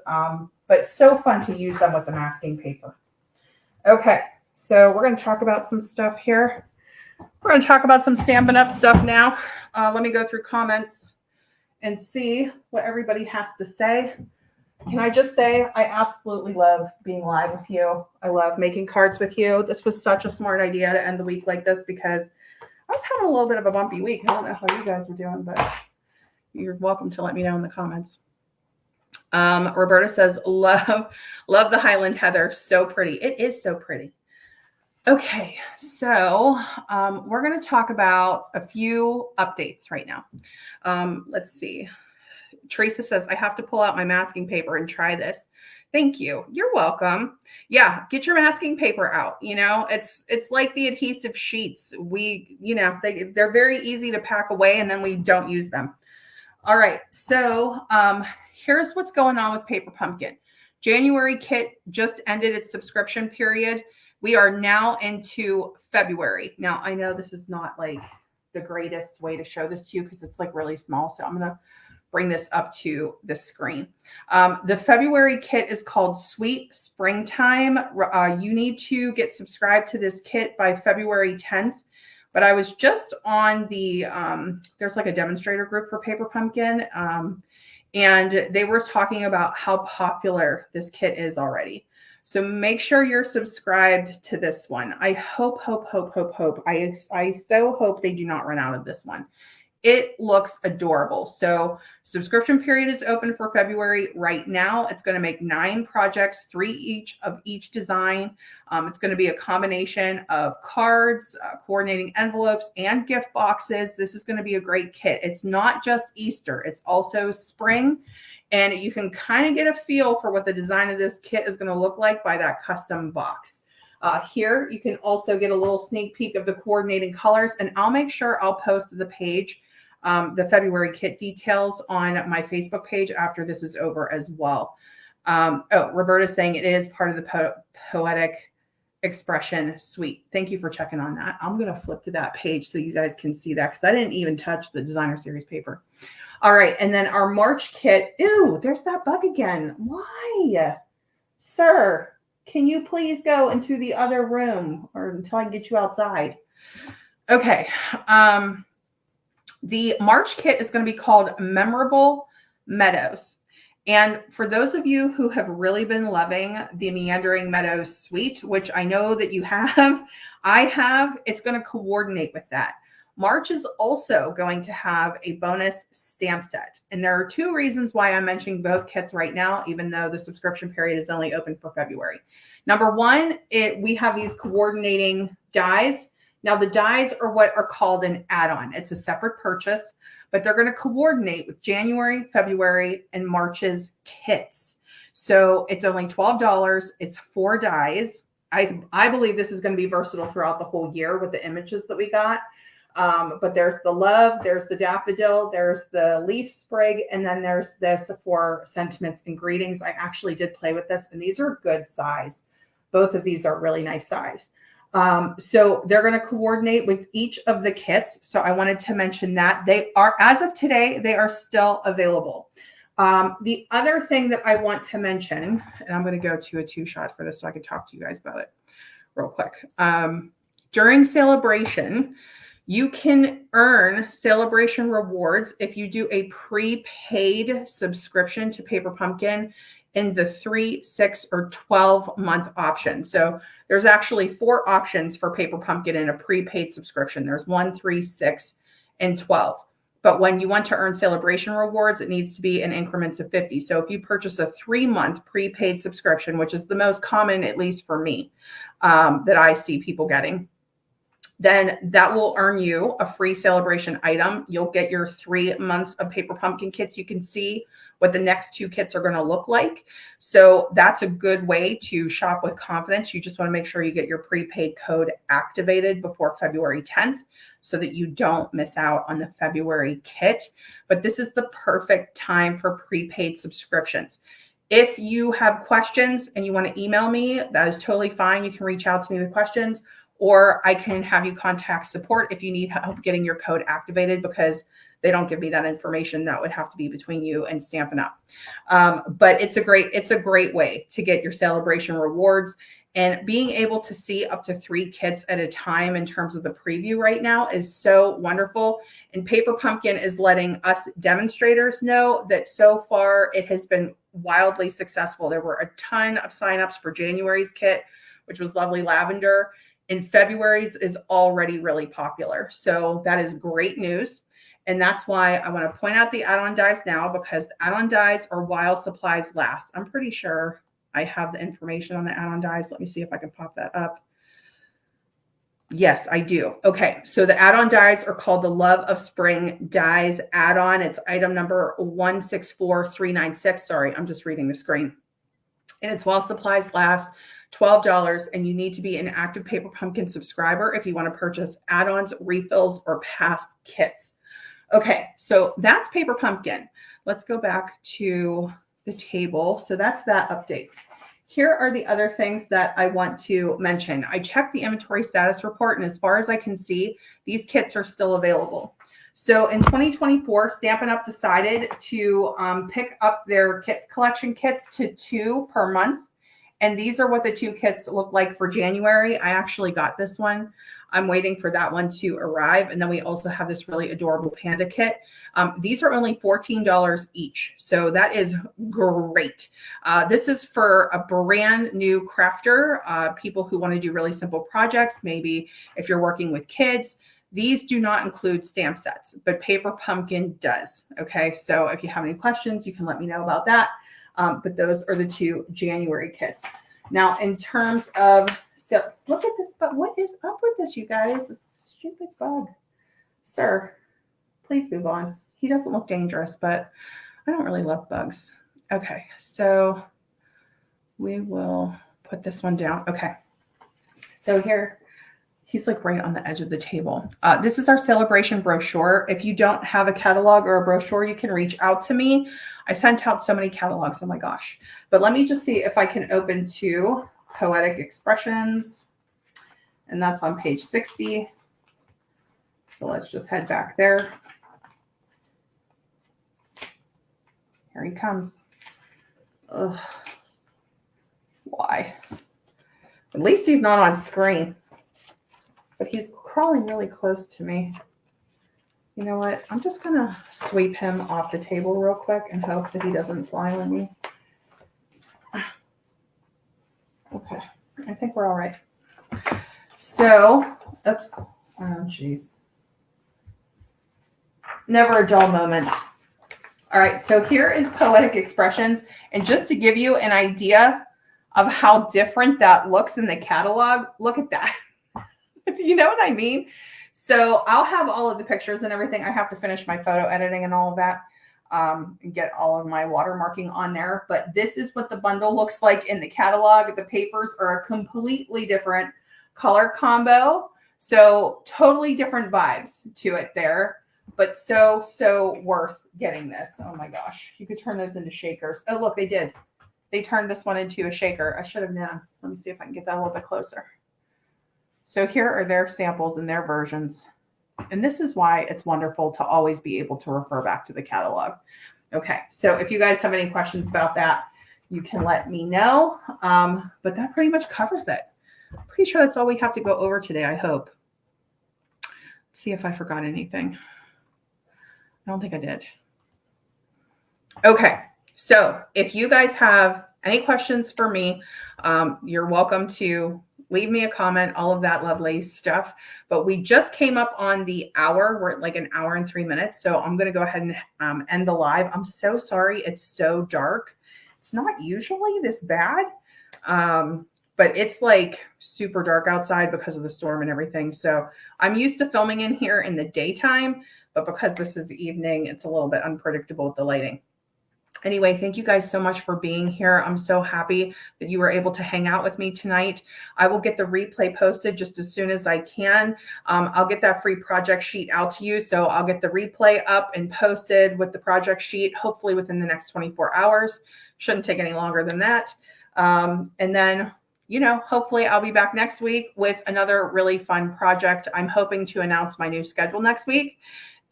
but so fun to use them with the masking paper. Okay, so we're going to talk about some stuff here. We're going to talk about some Stampin' Up stuff now. Let me go through comments and see what everybody has to say. Can I just say I absolutely love being live with you. I love making cards with you. This was such a smart idea to end the week like this because I was having a little bit of a bumpy week. I don't know how you guys were doing, but you're welcome to let me know in the comments. Roberta says, love the Highland Heather. So pretty. It is so pretty. Okay, so we're going to talk about a few updates right now. Let's see. Teresa says, I have to pull out my masking paper and try this. Thank you. You're welcome. Yeah, get your masking paper out. You know, it's like the adhesive sheets. They're very easy to pack away and then we don't use them. All right. So here's what's going on with Paper Pumpkin. January kit just ended its subscription period. We are now into February. Now, I know this is not like the greatest way to show this to you because it's like really small. So I'm going to bring this up to the screen. The February kit is called Sweet Springtime. You need to get subscribed to this kit by February 10th. But I was just on the, there's like a demonstrator group for Paper Pumpkin. And they were talking about how popular this kit is already. So make sure you're subscribed to this one. I hope. I so hope they do not run out of this one. It looks adorable. So subscription period is open for February right now. It's going to make 9 projects, 3 each of each design. It's going to be a combination of cards, coordinating envelopes, and gift boxes. This is going to be a great kit. It's not just Easter. It's also spring. And you can kind of get a feel for what the design of this kit is going to look like by that custom box. Here, you can also get a little sneak peek of the coordinating colors. And I'll make sure I'll post to the page the February kit details on my Facebook page after this is over as well. Roberta's saying it is part of the poetic expression suite. Thank you for checking on that. I'm going to flip to that page so you guys can see that because I didn't even touch the designer series paper. All right. And then our March kit. Ew, there's that bug again. Why? Sir, can you please go into the other room or until I can get you outside? Okay. The March kit is going to be called Memorable Meadows. And for those of you who have really been loving the Meandering Meadows suite, which I know that you have, I have, it's going to coordinate with that. March is also going to have a bonus stamp set. And there are 2 reasons why I'm mentioning both kits right now, even though the subscription period is only open for February. Number 1, we have these coordinating dies. Now, the dies are what are called an add-on. It's a separate purchase, but they're going to coordinate with January, February, and March's kits. So it's only $12. It's 4 dies. I believe this is going to be versatile throughout the whole year with the images that we got. But there's the love, there's the daffodil, there's the leaf sprig, and then there's this for sentiments and greetings. I actually did play with this, and these are good size. Both of these are really nice size. So they're going to coordinate with each of the kits. So I wanted to mention that they are, as of today, they are still available. The other thing that I want to mention, and I'm going to go to a 2-shot for this so I can talk to you guys about it real quick. During celebration, you can earn celebration rewards if you do a prepaid subscription to Paper Pumpkin in the 3, 6, or 12-month option. So there's actually 4 options for Paper Pumpkin in a prepaid subscription. There's 1, 3, 6, and 12. But when you want to earn celebration rewards, it needs to be in increments of 50. So if you purchase a 3-month prepaid subscription, which is the most common, at least for me, that I see people getting, then that will earn you a free celebration item. You'll get your 3 months of Paper Pumpkin kits. You can see what the next 2 kits are going to look like. So that's a good way to shop with confidence. You just want to make sure you get your prepaid code activated before February 10th so that you don't miss out on the February kit. But this is the perfect time for prepaid subscriptions. If you have questions and you want to email me, that is totally fine. You can reach out to me with questions, or I can have you contact support if you need help getting your code activated, because they don't give me that information. That would have to be between you and Stampin' Up. But it's a great way to get your celebration rewards, and being able to see up to 3 kits at a time in terms of the preview right now is so wonderful. And Paper Pumpkin is letting us demonstrators know that so far it has been wildly successful. There were a ton of signups for January's kit, which was Lovely Lavender. And February's is already really popular. So that is great news. And that's why I want to point out the add-on dies now, because add-on dies are while supplies last. I'm pretty sure I have the information on the add-on dies. Let me see if I can pop that up. Yes, I do. Okay, so the add-on dies are called the Love of Spring Dies add-on. It's item number 164396. Sorry, I'm just reading the screen. And it's while supplies last, $12, and you need to be an active Paper Pumpkin subscriber if you want to purchase add-ons, refills, or past kits. Okay, so that's Paper Pumpkin. Let's go back to the table. So that's that update. Here are the other things that I want to mention. I checked the inventory status report, and as far as I can see, these kits are still available. So in 2024, Stampin' Up! Decided to pick up their kits collection kits to 2 per month. And these are what the 2 kits look like for January. I actually got this one. I'm waiting for that one to arrive. And then we also have this really adorable panda kit. These are only $14 each. So that is great. This is for a brand new crafter, people who want to do really simple projects. Maybe if you're working with kids. These do not include stamp sets, but Paper Pumpkin does. Okay, so if you have any questions, you can let me know about that. But those are the 2 January kits. Now, in terms of, so look at this, but what is up with this, you guys? This stupid bug. Sir, please move on. He doesn't look dangerous, but I don't really love bugs. Okay, so we will put this one down. Okay, so here, he's like right on the edge of the table. This is our celebration brochure. If you don't have a catalog or a brochure, you can reach out to me. I sent out so many catalogs. Oh my gosh. But let me just see if I can open to Poetic Expressions. And that's on page 60. So let's just head back there. Here he comes. Ugh. Why? At least he's not on screen. But he's crawling really close to me. You know what? I'm just going to sweep him off the table real quick and hope that he doesn't fly on me. Okay. I think we're all right. So, oops. Oh, jeez. Never a dull moment. All right. So here is Poetic Expressions. And just to give you an idea of how different that looks in the catalog, look at that. You know what I mean? So I'll have all of the pictures and everything. I have to finish my photo editing and all of that and get all of my watermarking on there. But this is what the bundle looks like in the catalog. The papers are a completely different color combo. So totally different vibes to it there. But so worth getting this. Oh my gosh. You could turn those into shakers. Oh, look, they did. They turned this one into a shaker. I should have known. Let me see if I can get that a little bit closer. So here are their samples and their versions. And this is why it's wonderful to always be able to refer back to the catalog. Okay, so if you guys have any questions about that, you can let me know. But that pretty much covers it. I'm pretty sure that's all we have to go over today, I hope. Let's see if I forgot anything. I don't think I did. Okay, so if you guys have any questions for me, you're welcome to leave me a comment, all of that lovely stuff. But we just came up on the hour. We're at like an hour and 3 minutes. So I'm going to go ahead and end the live. I'm so sorry. It's so dark. It's not usually this bad. But it's like super dark outside because of the storm and everything. So I'm used to filming in here in the daytime, but because this is evening, it's a little bit unpredictable with the lighting. Anyway, thank you guys so much for being here. I'm so happy that you were able to hang out with me tonight. I will get the replay posted just as soon as I can. I'll get that free project sheet out to you. So I'll get the replay up and posted with the project sheet, hopefully within the next 24 hours. Shouldn't take any longer than that. And then, you know, hopefully I'll be back next week with another really fun project. I'm hoping to announce my new schedule next week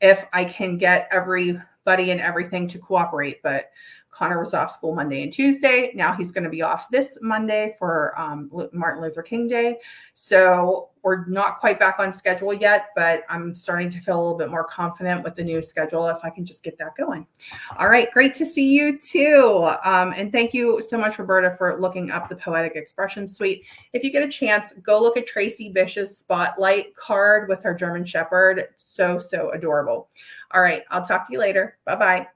if I can get everybody and everything to cooperate. But Connor was off school Monday and Tuesday. Now he's going to be off this Monday for Martin Luther King Day. So we're not quite back on schedule yet, but I'm starting to feel a little bit more confident with the new schedule if I can just get that going. All right. Great to see you too. And thank you so much, Roberta, for looking up the Poetic Expression Suite. If you get a chance, go look at Tracy Bish's Spotlight card with her German Shepherd. So adorable. All right. I'll talk to you later. Bye-bye.